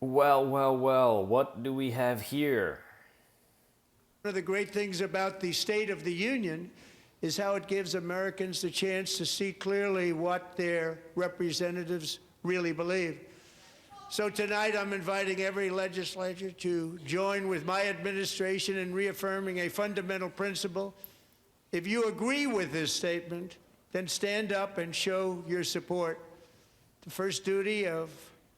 Well, what do we have here? One of the great things about the State of the Union is how it gives Americans the chance to see clearly what their representatives really believe. So tonight I'm inviting every legislator to join with my administration in reaffirming a fundamental principle. If you agree with this statement, then stand up and show your support. The first duty of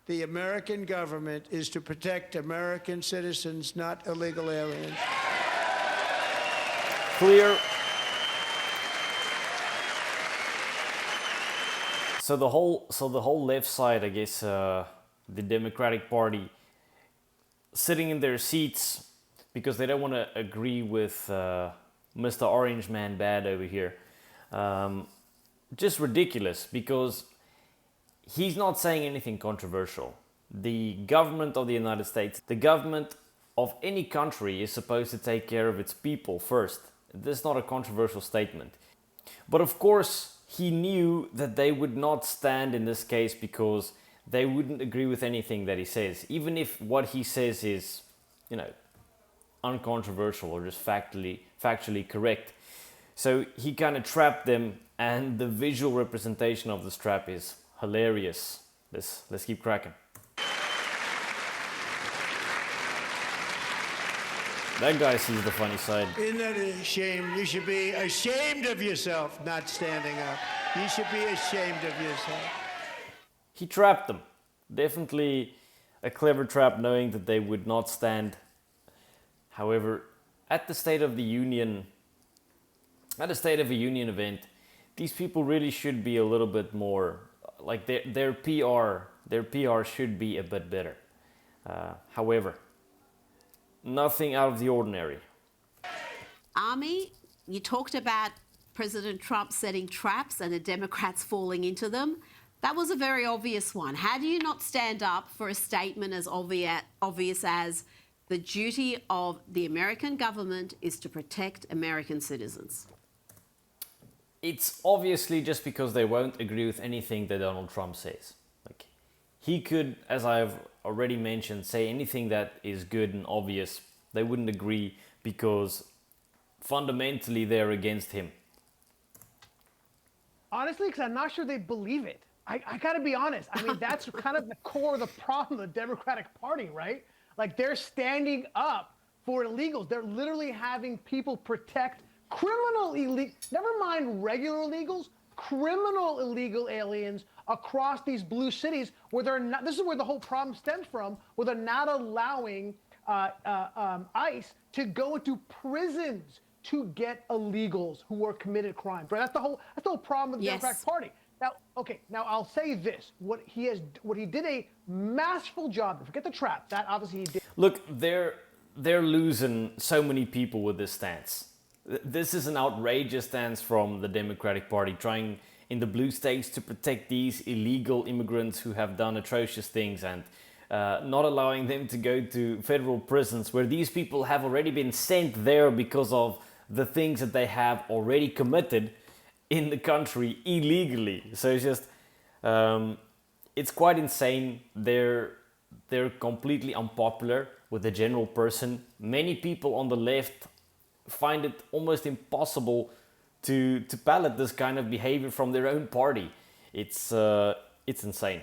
the American government is to protect American citizens, not illegal aliens. Clear. So the whole left side, I guess, the Democratic Party, sitting in their seats because they don't want to agree with Mr. Orange Man Bad over here. Just ridiculous, because he's not saying anything controversial. The government of the United States, the government of any country, is supposed to take care of its people first. This is not a controversial statement. But of course, he knew that they would not stand in this case because they wouldn't agree with anything that he says, even if what he says is, uncontroversial or just factually correct. So he kind of trapped them, and the visual representation of this trap is hilarious. Let's keep cracking. That guy sees the funny side. Isn't that a shame? You should be ashamed of yourself not standing up. You should be ashamed of yourself. He trapped them. Definitely a clever trap, knowing that they would not stand. However, at the State of the Union event, these people really should be a little bit more, like their PR should be a bit better. However, nothing out of the ordinary. Army, you talked about President Trump setting traps and the Democrats falling into them. That was a very obvious one. How do you not stand up for a statement as obvious as the duty of the American government is to protect American citizens? It's obviously just because they won't agree with anything that Donald Trump says. Like, he could, as I've already mentioned, say anything that is good and obvious. They wouldn't agree because fundamentally they're against him. Honestly, because I'm not sure they believe it. I got to be honest. I mean, that's kind of the core of the problem of the Democratic Party, right? Like, they're standing up for illegals. They're literally having people protect criminal illegal, never mind regular illegals, criminal illegal aliens across these blue cities where they're not. This is where the whole problem stems from, where they're not allowing ICE to go into prisons to get illegals who are committed crimes. Right? That's the whole problem with the Democratic Party. Now I'll say this: what he did a masterful job. Forget the trap. That obviously he did. Look, they're losing so many people with this stance. This is an outrageous stance from the Democratic Party, trying in the blue states to protect these illegal immigrants who have done atrocious things, and not allowing them to go to federal prisons where these people have already been sent there because of the things that they have already committed in the country illegally. So it's just, it's quite insane. They're completely unpopular with the general person. Many people on the left find it almost impossible to palate this kind of behavior from their own party. It's insane.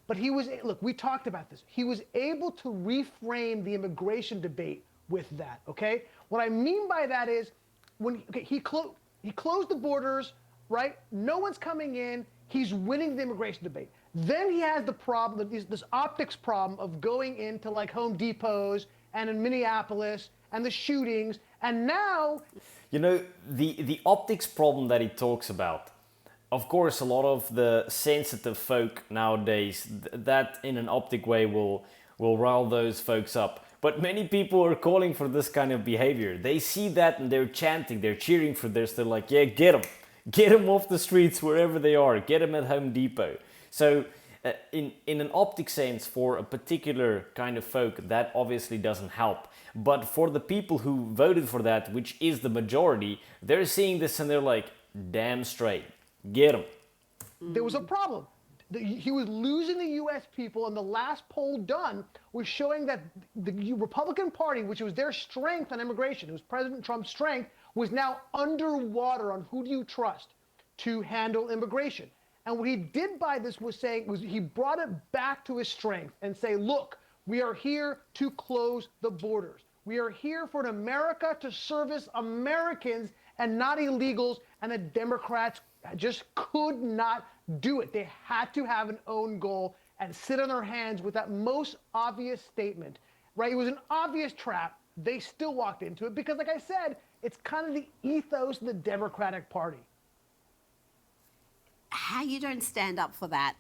But look, we talked about this. He was able to reframe the immigration debate with that, okay? What I mean by that is, he closed the borders, right? No one's coming in. He's winning the immigration debate. Then he has the problem, this optics problem of going into like Home Depots and in Minneapolis and the shootings. And now, the optics problem that he talks about, of course, a lot of the sensitive folk nowadays, that in an optic way will rile those folks up. But many people are calling for this kind of behavior. They see that and they're chanting, they're cheering for this. They're like, yeah, get them off the streets wherever they are, get them at Home Depot. So in an optic sense, for a particular kind of folk, that obviously doesn't help. But for the people who voted for that, which is the majority, they're seeing this and they're like, damn straight, get them. There was a problem. He was losing the U.S. people, and the last poll done was showing that the Republican Party, which was their strength on immigration, it was President Trump's strength, was now underwater on who do you trust to handle immigration. And what he did by this was he brought it back to his strength and say, look, we are here to close the borders. We are here for an America to service Americans and not illegals, and the Democrats just could not do it. They had to have an own goal and sit on their hands with that most obvious statement, right? It was an obvious trap. They still walked into it because, like I said, it's kind of the ethos of the Democratic Party. How you don't stand up for that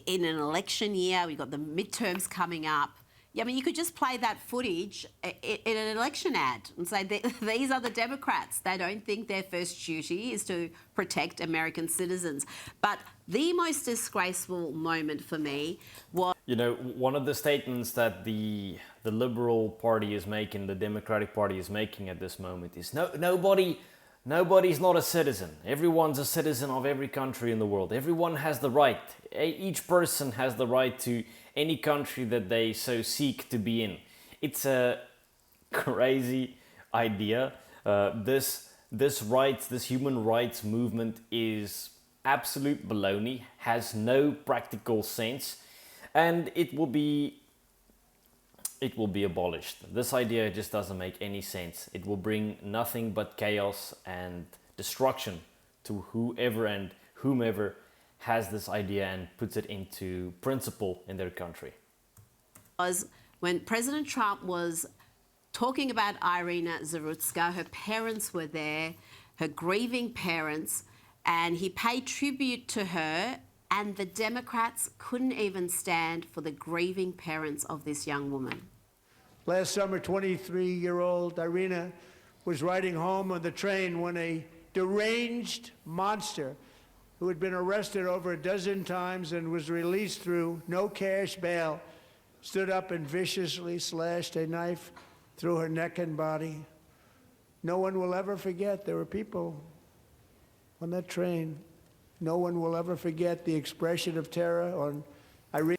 in an election year? We've got the midterms coming up. I mean, you could just play that footage in an election ad and say, these are the Democrats. They don't think their first duty is to protect American citizens. But the most disgraceful moment for me was... You know, one of the statements that the Liberal Party is making, the Democratic Party is making at this moment is nobody's not a citizen. Everyone's a citizen of every country in the world. Everyone has the right. Each person has the right to any country that they so seek to be in. It's a crazy idea. This human rights movement is absolute baloney, has no practical sense, and it will be abolished. This idea just doesn't make any sense. It will bring nothing but chaos and destruction to whoever and whomever has this idea and puts it into principle in their country. Was when President Trump was talking about Irina Zarutska, her parents were there, her grieving parents, and he paid tribute to her, and the Democrats couldn't even stand for the grieving parents of this young woman. Last summer, 23-year-old Irina was riding home on the train when a deranged monster who had been arrested over a dozen times and was released through no cash bail stood up and viciously slashed a knife through her neck and body. No one will ever forget. There were people on that train. No one will ever forget the expression of terror on Irina.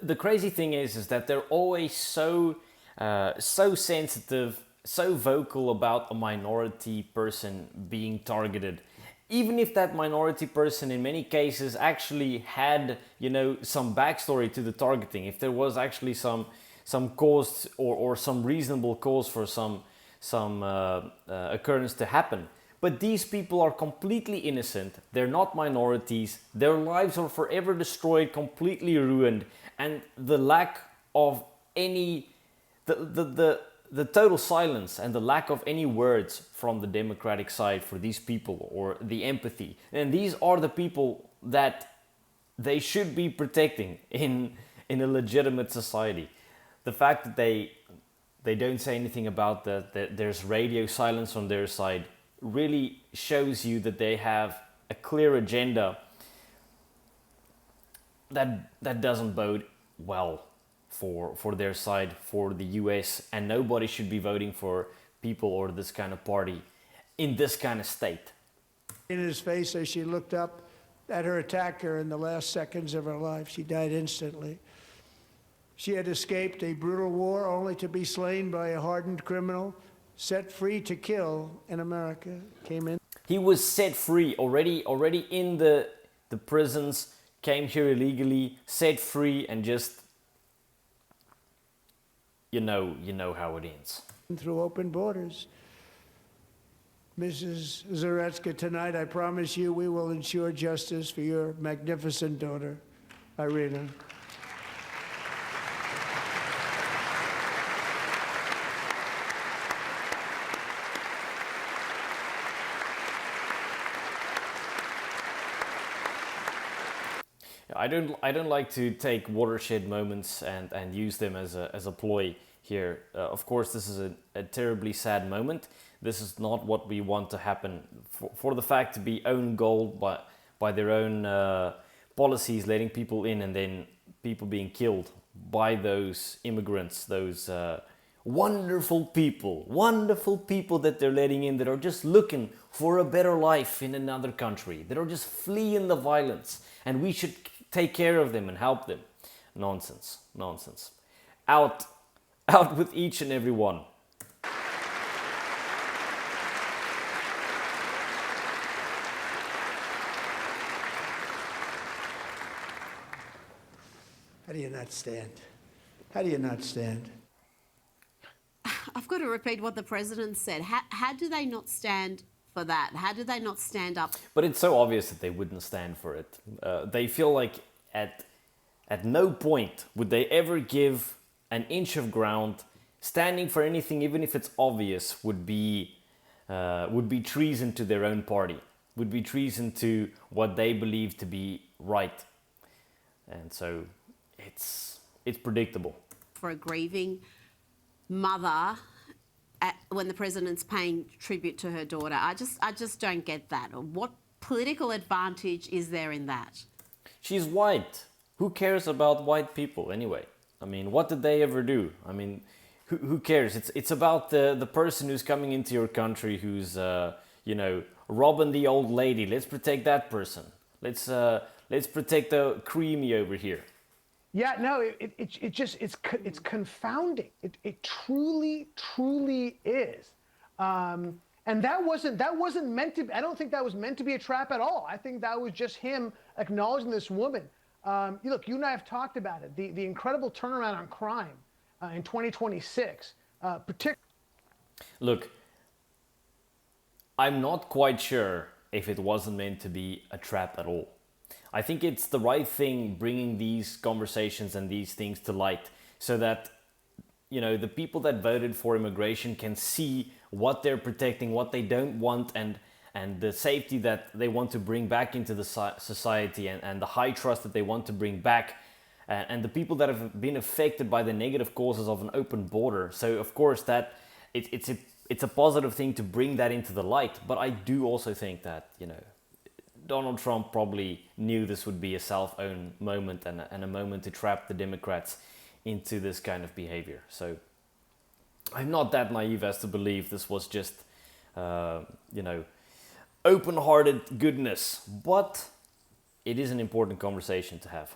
The crazy thing is that they're always so sensitive, so vocal about a minority person being targeted. Even if that minority person in many cases actually had, some backstory to the targeting, if there was actually some cause or some reasonable cause for some occurrence to happen. But these people are completely innocent. They're not minorities. Their lives are forever destroyed, completely ruined. And the lack of any, the total silence and the lack of any words from the Democratic side for these people, or the empathy. And these are the people that they should be protecting in a legitimate society. The fact that they don't say anything about that there's radio silence on their side, really shows you that they have a clear agenda that doesn't bode well for their side, for the US, and nobody should be voting for people or this kind of party in this kind of state. In his face as she looked up at her attacker in the last seconds of her life. She died instantly. She had escaped a brutal war only to be slain by a hardened criminal, set free to kill in America. Came in. He was set free already in the prisons, came here illegally, set free, and just you know how it ends. Through open borders. Mrs. Zarutska, tonight I promise you we will ensure justice for your magnificent daughter, Irina. I don't like to take watershed moments and use them as a ploy here. Of course, this is a terribly sad moment. This is not what we want to happen. For the fact to be own goal by their own policies, letting people in, and then people being killed by those immigrants, those wonderful people that they're letting in, that are just looking for a better life in another country, that are just fleeing the violence. and we should take care of them and help them. Nonsense, nonsense. Out with each and every one. How do you not stand? How do you not stand? I've got to repeat what the president said. How do they not stand for that? How do they not stand up? But it's so obvious that they wouldn't stand for it. They feel like at no point would they ever give an inch of ground. Standing for anything, even if it's obvious, would be treason to their own party. Would be treason to what they believe to be right. And so it's predictable. For a grieving mother when the president's paying tribute to her daughter. I just don't get that. What political advantage is there in that? She's white. Who cares about white people anyway? I mean, what did they ever do? I mean, who cares? It's about the person who's coming into your country who's robbing the old lady. Let's protect that person. Let's protect the creamy over here. Yeah, no, it's confounding. It truly is. And that wasn't meant to. I don't think that was meant to be a trap at all. I think that was just him acknowledging this woman. Look, you and I have talked about it. The incredible turnaround on crime in 2026, Look, I'm not quite sure if it wasn't meant to be a trap at all. I think it's the right thing bringing these conversations and these things to light so that, the people that voted for immigration can see what they're protecting, what they don't want, and the safety that they want to bring back into the society and the high trust that they want to bring back, and the people that have been affected by the negative causes of an open border. So, of course, that it's a positive thing to bring that into the light. But I do also think that, Donald Trump probably knew this would be a self-own moment and a moment to trap the Democrats into this kind of behavior. So I'm not that naive as to believe this was just, open-hearted goodness. But it is an important conversation to have.